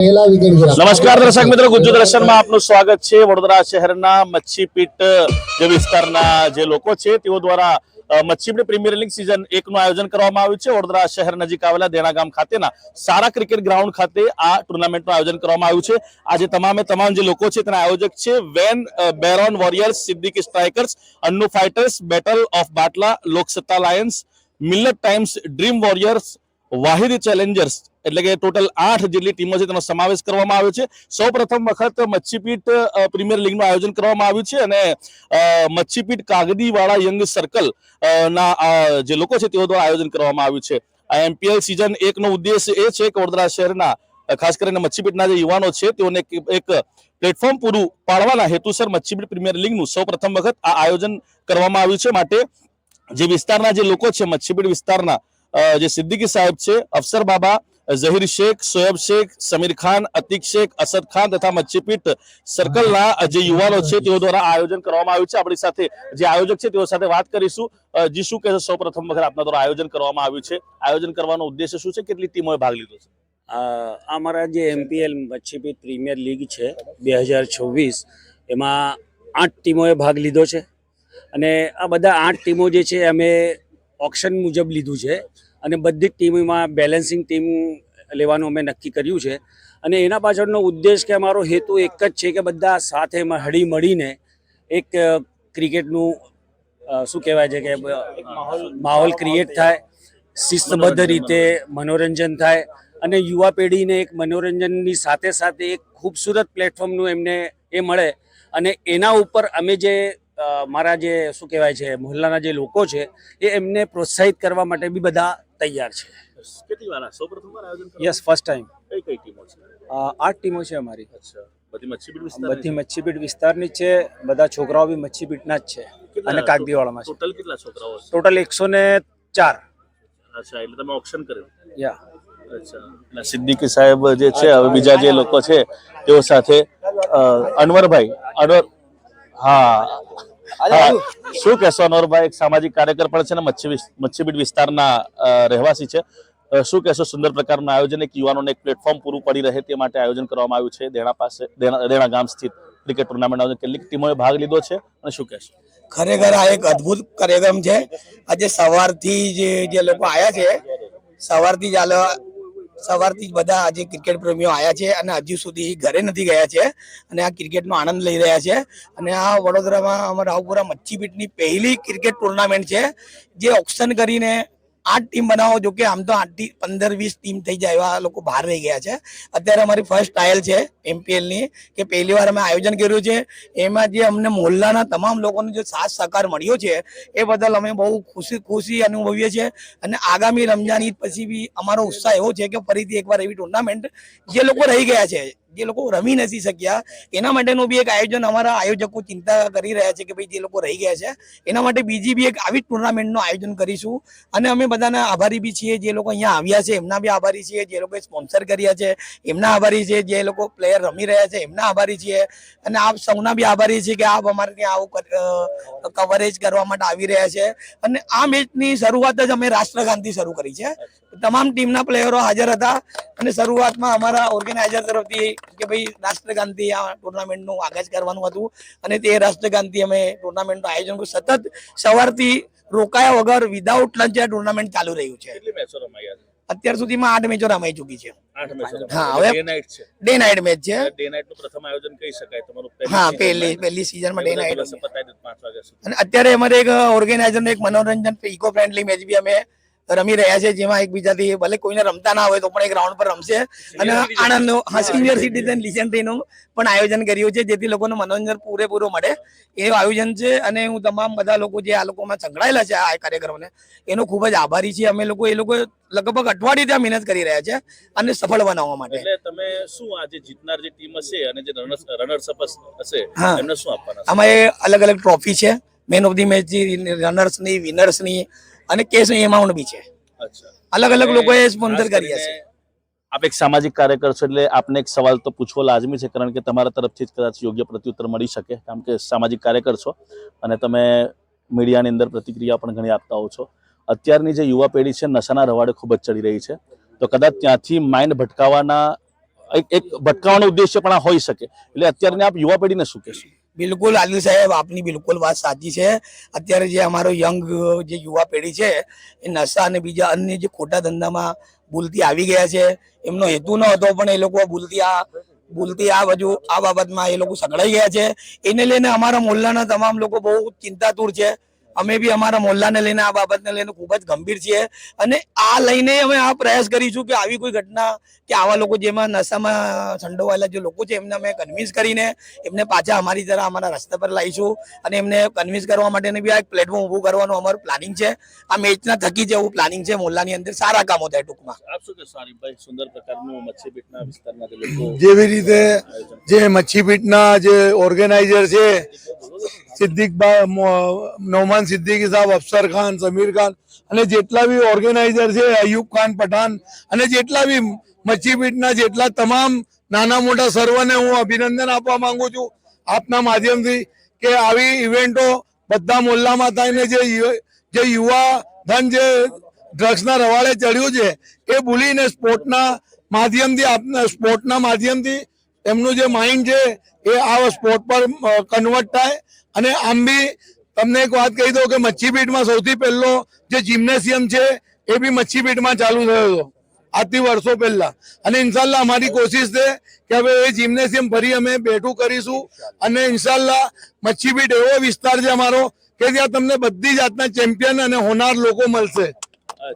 નમસ્કાર દર્શક મિત્રો, ગુજ્જુ દર્શનમાં આપનું સ્વાગત છે। વડોદરા શહેરના મચ્છીપીટ જે વિસ્તારના જે લોકો છે તેઓ દ્વારા મચ્છીપીટ પ્રીમિયર લીગ સિઝન 1 નું આયોજન કરવામાં આવ્યું છે। વડોદરા શહેર નજીક આવેલા દેણા ગામ ખાતેના સારા ક્રિકેટ ગ્રાઉન્ડ ખાતે આ ટુર્નામેન્ટનું આયોજન કરવામાં આવ્યું છે। આજે તમામ જે લોકો છે તેના આયોજક છે Van Baron warriors, Siddiqui strikers, Annu fighters, battle of Batla, Loksatta lions, Millat times, dream warriors, Wahid challengers, એટલે કે ટોટલ 8 જેટલી ટીમો છે તેનો સમાવેશ કરવામાં આવ્યો છે। સૌપ્રથમ વખત મચ્છીપીટ પ્રીમિયર લીગનું આયોજન કરવામાં આવ્યું છે અને મચ્છીપીટ કાગડીવાળા યંગ સર્કલ ના જે લોકો છે તેઓ દ્વારા આયોજન કરવામાં આવ્યું છે। આ એમપીએલ સિઝન 1 નો ઉદ્દેશ્ય એ છે કે વડોદરા શહેરના ખાસ કરીને મચ્છીપીટના જે યુવાનો છે તેઓને એક પ્લેટફોર્મ પૂરું પાડવાના હેતુસર મચ્છીપીટ પ્રીમિયર લીગનું સૌપ્રથમ વખત આ આયોજન કરવામાં આવ્યું છે। માટે જે વિસ્તારના જે લોકો છે મચ્છીપીટ વિસ્તારના જે સિદ્દીકી સાહેબ છે, અફસર બાબા, ઝહીર શેખ, શોએબ શેખ, સમીર ખાન, અતિક શેખ, અસદ ખાન તથા મચ્છીપીટ સર્કલના જે યુવાનો છે તેઓ દ્વારા આયોજન કરવામાં આવ્યું છે। આપણી સાથે જે આયોજક છે તેઓ સાથે વાત કરીશું। જી, શું કહેશો? સૌપ્રથમ વખત આપના દ્વારા આયોજન કરવામાં આવ્યું છે, આયોજન કરવાનો ઉદ્દેશ્ય શું છે? કેટલી ટીમોએ ભાગ લીધો છે? અમારા જે એમપીએલ મચ્છીપીટ પ્રીમિયર લીગ છે 2026 એમાં 8 ટીમોએ ભાગ લીધો છે અને આ બધા 8 ટીમો જે છે અમે ઓક્શન મુજબ લીધું છે અને બધી જ ટીમોમાં બેલેન્સિંગ ટીમ લેવાનું અમે નક્કી કર્યું છે અને એના પાછળનો ઉદ્દેશ કે અમારો હેતુ એક જ છે કે બધા સાથે હળી મળીને એક ક્રિકેટનું શું કહેવાય છે કે માહોલ ક્રિએટ થાય, શિસ્તબદ્ધ રીતે મનોરંજન થાય અને યુવા પેઢીને એક મનોરંજનની સાથે સાથે એક ખૂબસૂરત પ્લેટફોર્મનું એમને એ મળે અને એના ઉપર અમે જે મારા જે શું કહેવાય છે મહોલ્લાના જે લોકો છે એ એમને પ્રોત્સાહિત કરવા માટે બી બધા તૈયાર છે। કેટલી વાર સૌપ્રથમવાર આયોજન કરવામાં? Yes, first time. કઈ ટીમો છે? 8 ટીમો છે અમારી। અચ્છા, બધી મચ્છીપીટ વિસ્તારની? બધી મચ્છીપીટ વિસ્તારની છે, બધા છોકરાઓ બી મચ્છીપીટના જ છે અને કાગડીવાળામાં છે। ટોટલ કેટલા છોકરાઓ છે? ટોટલ 104। અચ્છા, એટલે તમે ઓક્શન કર્યું? યા। અચ્છા, સિદ્દીકી સાહેબ જે છે, હવે બીજા જે લોકો છે તેઓ સાથે અનવરભાઈ, શું કહેશો અનવરભાઈ? એક સામાજિક કાર્યકર પણ છે ને મચ્છીપીટ વિસ્તારના રહેવાસી છે। શું કહેશો? સુંદર પ્રકારનું આયોજન, એક યુવાનોને એક પ્લેટફોર્મ પૂરું પડી રહે તે માટે આયોજન કરવામાં આવ્યું છે દેણા ગામ સ્થિત ક્રિકેટ ટુર્નામેન્ટ। કેટલીક ટીમોએ ભાગ લીધો છે અને શું કહેશો? ખરેખર આ એક અદ્ભુત કાર્યક્રમ છે। આજે સવારથી જે લોકો આવ્યા છે, સવારથી જ બધા આજે ક્રિકેટ પ્રેમીઓ આવ્યા છે અને હજુ સુધી ઘરે નથી ગયા છે અને આ ક્રિકેટનો આનંદ લઈ રહ્યા છે। અને આ વડોદરામાં અમારા રાવપુરા મચ્છીપીટની પહેલી ક્રિકેટ ટુર્નામેન્ટ છે જે ઓક્શન કરીને 8 ટીમ બનાવો। જો કે આમ તો 8 થી 15-20 ટીમ થઈ જાય એવા લોકો બહાર રહી ગયા છે। અત્યારે અમારી ફર્સ્ટ ટ્રાયલ છે એમપીએલની કે પહેલી વાર અમે આયોજન કર્યું છે। એમાં જે અમને મોહલ્લાના તમામ લોકોનો જે સાથ સહકાર મળ્યો છે એ બદલ અમે બહુ ખુશી અનુભવીએ છીએ અને આગામી રમજાન ઈદ પછી બી અમારો ઉત્સાહ એવો છે કે ફરીથી એકવાર એવી ટુર્નામેન્ટ જે લોકો રહી ગયા છે, જે લોકો રમી નથી શક્યા, એના માટેનું બી એક આયોજન અમારા આયોજકો ચિંતા કરી રહ્યા છે કે ભાઈ જે લોકો રહી ગયા છે એના માટે બીજી બી એક આવી ટુર્નામેન્ટનું આયોજન કરીશું। અને અમે બધાના આભારી બી છીએ, જે લોકો અહીંયા આવ્યા છે એમના બી આભારી છીએ, જે લોકોએ સ્પોન્સર કર્યા છે એમના આભારી છે, જે લોકો પ્લેયર રમી રહ્યા છે એમના આભારી છીએ અને આપ સૌના બી આભારી છીએ કે આપ અમારે ત્યાં આવું કવરેજ કરવા માટે આવી રહ્યા છે। અને આ મેચની શરૂઆત જ અમે રાષ્ટ્રગાનથી શરૂ કરી છે। તમામ ટીમના પ્લેયરો હાજર હતા અને શરૂઆતમાં અમારા ઓર્ગેનાઇઝર તરફથી કે ભાઈ રાષ્ટ્રગાનથી આ ટુર્નામેન્ટનું આગાજ કરવાનું હતું અને તે રાષ્ટ્રગાનથી અમે ટુર્નામેન્ટનું આયોજન કર્યું। સતત સવારથી રોકાયા વગર વિધાઉટ લંચ આ ટુર્નામેન્ટ ચાલુ રહ્યું છે। કેટલી મેચો રમાઈ? અત્યાર સુધીમાં 8 મેચો રમાઈ ચૂકી છે। 8 મેચો? હા, હવે ડે નાઇટ મેચ છે। ડે નાઇટનું પ્રથમ આયોજન કહી શકાય તમારું? હા, પહેલી સીઝનમાં ડે નાઇટ 5 વાગ્યા સુધી। અને અત્યારે અમારે એક ઓર્ગેનાઇઝરનો એક મનોરંજન ઇકો ફ્રેન્ડલી મેચ બી અમે રમી રહ્યા છે, જેમાં એકબીજાથી ભલે કોઈને રમતા ના હોય તો પણ એક ગ્રાઉન્ડ પર રમશે અને આનંદ સિનિયર સિટીઝન લિજન્ડરીનું પણ આયોજન કર્યું છે જેથી લોકોને મનોરંજન પૂરેપૂરું મળે એવું આયોજન છે। અને હું તમામ બધા લોકો જે આ લોકોમાં સંકળાયેલા છે આ કાર્યક્રમને એનો ખૂબ જ આભારી છે। અમે લોકો એ લોકો લગભગ અઠવાડિયે ત્યાં મહેનત કરી રહ્યા છે અને સફળ બનાવવા માટે। એટલે તમે શું આજે જીતનાર જે ટીમ હશે અને જે રનર્સ અપ હશે એમને શું આપવાના? આમાં અલગ અલગ ટ્રોફી છે, મેન ઓફ ધી મેચ, રનર્સની, વિનર્સની અને કેશ એમાઉન્ટ બી છે। અચ્છા, અલગ અલગ લોકોએ સ્પોન્સર કર્યા છે। આપ એક સામાજિક કાર્યકર છો એટલે આપને એક સવાલ તો પૂછવો લાજમી છે, કારણ કે તમારા તરફથી જ કદાચ યોગ્ય પ્રત્યુત્તર મળી શકે, કારણ કે સામાજિક કાર્યકર છો અને તમે મીડિયાની અંદર પ્રતિક્રિયા પણ ઘણી આપતા હો છો। અત્યારની જે યુવા પેઢી છે નશાના રવાડે ખૂબ જ ચડી રહી છે, તો કદાચ ત્યાંથી માઇન્ડ ભટકાવવાના એક ભટકાવાનો ઉદ્દેશ્ય પણ આ હોઈ શકે, એટલે અત્યારની આપ યુવા પેઢીને શું કહેશો? બિલકુલ આદિલ સાહેબ, આપની બિલકુલ વાત સાચી છે. અત્યારે જે અમારો યંગ જે યુવા પેઢી છે એ નશા અને બીજા અન્ય જે ખોટા ધંધામાં ભૂલથી આવી ગયા છે. એમનો હેતુ ન હતો પણ એ લોકો ભૂલથી આ બાજુ આ બાબતમાં એ લોકો સગડાઈ ગયા છે. એને લઈને અમારા મોહલ્લાના તમામ લોકો બહુ ચિંતાતુર છે. અમે બી અમારા મોહલ્લાને લઈને આ બાબતને લઈને ખૂબ જ ગંભીર છીએ અને આ લઈને અમે આ પ્રયાસ કરીશું કે આવી કોઈ ઘટના કે આવા લોકો જેમાં નશામાં સંડોવાયેલા જે લોકો છે એમને અમે કન્વિન્સ કરીને એમને પાછા અમારી તરફ અમારા રસ્તા પર લાવીશું અને એમને કન્વિન્સ કરવા માટેની બી આ એક પ્લેટફોર્મ ઊભું કરવાનું અમારું પ્લાનિંગ છે. આ મેચના થકી જ એવું પ્લાનિંગ છે. મોહલ્લાની અંદર સારા કામો થાય ટૂંકમાં. આપ શું કહેશો આરીફભાઈ? સુંદર પ્રકારનું મચ્છીપીટના વિસ્તારના જે લોકો જેવી રીતે જે મચ્છીપીટના જે ઓર્ગેનાઇઝર છે નોમાન સિદ્દીકી સાહેબ, અફસર ખાન, સમીર ખાન અને જેટલા બી ઓર્ગેનાઇઝર છે, અયુબ ખાન પઠાણ અને જેટલા બી મચ્છીપીટના જેટલા તમામ નાના મોટા સર્વને હું અભિનંદન આપવા માંગુ છું આપના માધ્યમથી કે આવી ઇવેન્ટો બધા મોહલ્લામાં થઈને જે યુવા ધન જે ડ્રગ્સના રવાડે ચડ્યું છે એ ભૂલીને સ્પોર્ટના માધ્યમથી એમનું જે માઇન્ડ છે એ આ સ્પોર્ટ પર કન્વર્ટ થાય. અને આમ બી તમને એક વાત કહી દઉં કે મચ્છીપીટમાં સૌથી પહેલો જે જિમ્નેશિયમ છે એ બી મચ્છીપીટમાં ચાલુ થયો હતો આજથી વર્ષો પહેલા. અને ઇન્શાલ્લાહ અમારી કોશિશ છે કે હવે એ જિમ્નેશિયમ ફરી અમે બેઠું કરીશું અને ઇન્શાલ્લાહ મચ્છીપીટ એવો વિસ્તાર છે અમારો કે ત્યાં તમને બધી જાતના ચેમ્પિયન અને હોનાર લોકો મળશે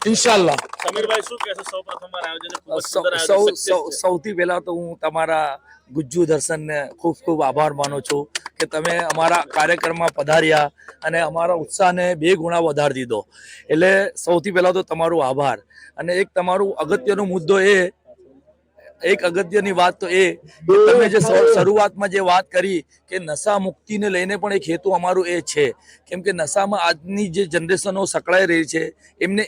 ઇન્શાલ્લાહ. સમીરભાઈ શું કહેશો? સૌપ્રથમવાર આયોજન ખૂબ જ સુંદર આયોજન success છે. સૌથી પહેલા તો હું તમારા ગુજ્જુ દર્શનને ખૂબ ખૂબ આભાર માનું છું કે તમે અમારા કાર્યક્રમમાં પધાર્યા અને અમારા ઉત્સાહને 2 ગુણા વધારી દીધો. એટલે સૌથી પહેલા તો તમારો આભાર. અને એક તમારું અગત્યનો મુદ્દો એક અગત્યની વાત તો એ કે તમે જે શરૂઆતમાં જે વાત કરી કે નશા મુક્તિને લઈને પણ એક હેતુ અમારું એ છે. કેમ કે નશામાં આજની જે જનરેશનો સકળાઈ રહી છે એમને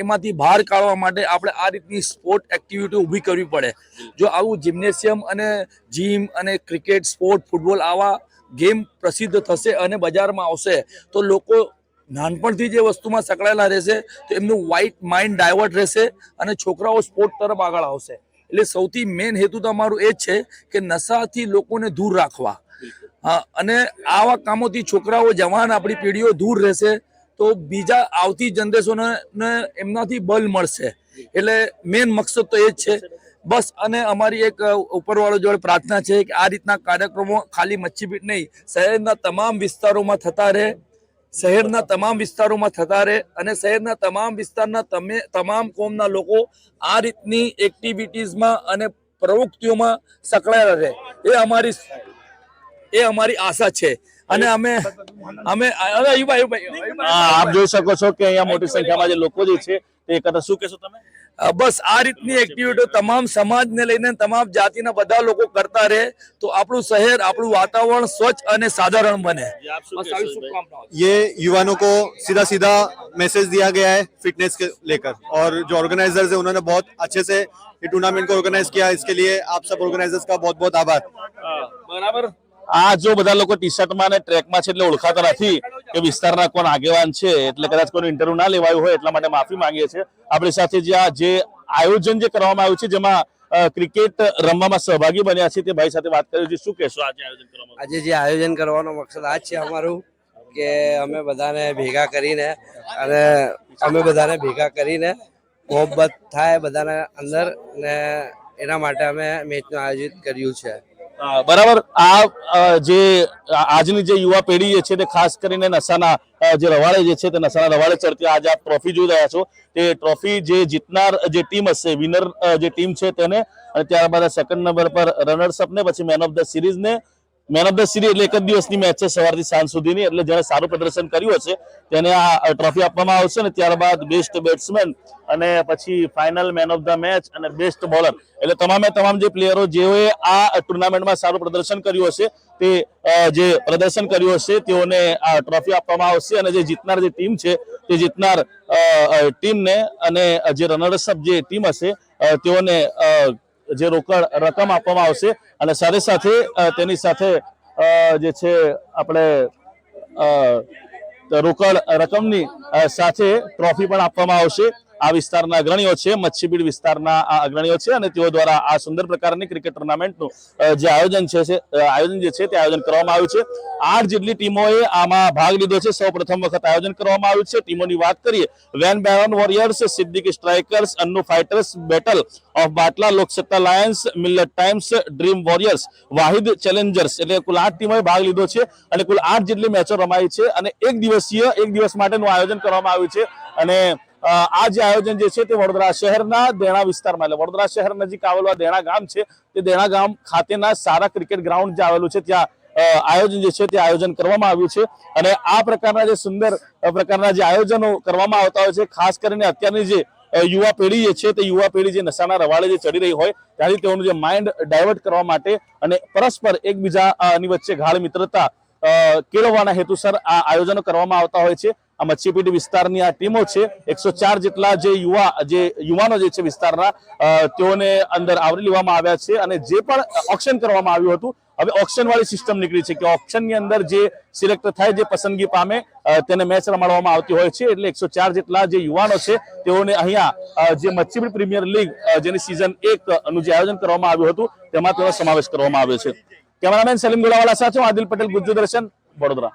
એમાંથી બહાર કાઢવા માટે આપણે આ રીતની સ્પોર્ટ એક્ટિવિટી ઊભી કરવી પડે. જો આવું જિમ્નેશિયમ અને જીમ અને ક્રિકેટ, સ્પોર્ટ, ફૂટબોલ આવા ગેમ પ્રસિદ્ધ થશે અને બજારમાં આવશે તો લોકો નાનપણથી જે વસ્તુમાં સકળાયેલા રહેશે તો એમનું માઇન્ડ ડાયવર્ટ રહેશે અને છોકરાઓ સ્પોર્ટ તરફ આગળ આવશે. એટલે સૌથી મેઇન હેતુ તો અમારું એ જ છે કે નશાથી લોકોને દૂર રાખવા. અને આવા કામોથી છોકરાઓ, જવાન, આપણી પેઢીઓ દૂર રહેશે તો બીજા આવતી જનરેશનને એમનાથી બલ મળશે. એટલે મેઇન મકસદ તો એ જ છે બસ. અને અમારી એક ઉપરવાળો જોડે પ્રાર્થના છે કે આ રીતના કાર્યક્રમો ખાલી મચ્છીપીટ નહીં, શહેરના તમામ વિસ્તારોમાં થતા રહે અને શહેરના તમામ વિસ્તારના તમામ કોમના લોકો આ રીતની એક્ટિવિટીઝમાં અને પ્રવૃત્તિઓમાં સકળાયેલા રહે એ અમારી આશા છે. અને અમે આપ જોઈ શકો છો કે અહીંયા મોટી સંખ્યામાં જે લોકો જે છે તે એકત્ર. શું કહેશો તમે? બસ આ રીતની એક્ટિવિટીઓ તમામ સમાજને લઈને તમામ જાતિના બધા લોકો કરતા રહે તો આપણું શહેર, આપણું વાતાવરણ સ્વચ્છ અને સાધારણ બને. ये युवाओं को सीधा सीधा मैसेज दिया गया है फिटनेस के लेकर, और जो ऑर्गेनाइजर्स है उन्होंने बहुत अच्छे से ये टूर्नामेंट को ऑर्गेनाइज किया. इसके लिए आप सब ऑर्गेनाइजर्स का बहुत बहुत आभार. બરાબર. આ જો બધા લોકો ટી શર્ટમાં અને ટ્રેકમાં છે એટલે ઓળખાતા નથી કે વિસ્તારના કોણ આગેવાન છે, એટલે કદાચ કોઈ ઇન્ટરવ્યુ ના લેવાયું હોય એટલા માટે માફી માંગીએ છીએ. આપણી સાથે જે આયોજન જે કરવામાં આવ્યું છે જેમાં ક્રિકેટ રમવામાં સહભાગી બન્યા છે તે ભાઈ સાથે વાત કરી. શું કહેશો આજે આયોજન કરવામાં? આજે જે આયોજન કરવાનો મકસદ આ જ છે અમારું કે અમે બધાને ભેગા કરીને મોહબ્બત થાય બધાના અંદર ને એના માટે અમે મેચનું આયોજિત કર્યું છે. બરાબર. જે આજની જે યુવા પેઢી છે તે ખાસ કરીને નશાના જે રવાડે જે છે તે નશાના રવાડે ચડતી આજે આપ ટ્રોફી જોઈ રહ્યા છો. તે ટ્રોફી જે જીતનાર જે ટીમ હશે, વિનર જે ટીમ છે તેને, અને ત્યારબાદ સેકન્ડ નંબર પર રનર્સ અપ ને, પછી મેન ઓફ ધ સિરીઝ ને. મેન ઓફ ધ સિરીઝ એટલે એક જ દિવસની મેચ છે, સવારથી સાંજ સુધીની. એટલે જેણે સારું પ્રદર્શન કર્યું હશે તેને આ ટ્રોફી આપવામાં આવશે. અને ત્યારબાદ બેસ્ટ બેટ્સમેન અને પછી final man of the match અને બેસ્ટ બોલર, એટલે તમામ જે પ્લેયરો જેઓએ આ ટુર્નામેન્ટમાં સારું પ્રદર્શન કર્યું હશે તેઓને આ ટ્રોફી આપવામાં આવશે. અને જે જીતનાર જે ટીમ છે તે જીતનાર ટીમને અને જે રનર્સઅપ જે ટીમ હશે તેઓને જે રોકડ રકમ આપવામાં આવશે. અને સાથે સાથે તેની સાથે જે છે આપણે રોકડ રકમની સાથે ટ્રોફી પણ આપવામાં આવશે. આ વિસ્તારના અગ્રણીઓ છે, મચ્છીબીડ વિસ્તારના આ અગ્રણીઓ છે અને તેઓ દ્વારા આ સુંદર પ્રકારની ક્રિકેટ ટુર્નામેન્ટનું જે આયોજન છે તે આયોજન કરવામાં આવ્યું છે. 8 જેટલી ટીમોએ આમાં ભાગ લીધો છે. સૌ પ્રથમ વખત આયોજન કરવામાં આવ્યું છે. ટીમોની વાત કરીએ, Van Baron warriors, Siddiq strikers, Annu fighters, battle of Batla, Loksatta lions, Millat times, dream warriors, Wahid challengers, એટલે કુલ 8 ટીમોએ ભાગ લીધો છે અને કુલ 8 જેટલી મેચો રમાઈ છે અને એક દિવસ માટેનું આયોજન કરવામાં આવ્યું છે. અને આ જે આયોજન જે છે તે વડોદરા શહેરના દેણા વિસ્તારમાં, એટલે વડોદરા શહેર નજીક આવેલું આ દેણા ગામ છે, તે દેણા ગામ ખાતેના સારા ક્રિકેટ ગ્રાઉન્ડ જે આવેલું છે ત્યાં આયોજન જે છે તે આયોજન કરવામાં આવ્યું છે. અને આ પ્રકારના જે સુંદર પ્રકારના જે આયોજનો કરવામાં આવતા હોય છે, ખાસ કરીને અત્યારની જે યુવા પેઢી જે છે તે યુવા પેઢી જે નશાના રવાડે જે ચડી રહી હોય ત્યાંથી તેઓનું જે માઇન્ડ ડાયવર્ટ કરવા માટે અને પરસ્પર એકબીજાની વચ્ચે ગાઢ મિત્રતા કેળવવાના હેતુસર આ આયોજનો કરવામાં આવતા હોય છે. આ મચ્છીપીટ વિસ્તારની આ ટીમો છે, 104 જેટલા જે યુવાનો જે છે વિસ્તારના, તેઓને અંદર આવરી લેવામાં આવ્યા છે અને જે પણ ઓક્શન કરવામાં આવ્યું હતું, હવે ઓક્શન વાળી સિસ્ટમ નીકળી છે કે ઓક્શનની અંદર જે સિલેક્ટ થાય, જે પસંદગી પામે, તેને મેચ રમાડવામાં આવતી હોય છે. એટલે 104 જેટલા જે યુવાનો છે તેઓને અહીંયા જે મચ્છીબીડ પ્રીમિયર લીગ જેની સિઝન 1 નું જે આયોજન કરવામાં આવ્યું હતું તેમાં તેનો સમાવેશ કરવામાં આવ્યો છે. કેમેરામેન સલીમ ગોલાવાલા સાથે હું આદિલ પટેલ, ગુજ્જુ દર્શન, વડોદરા.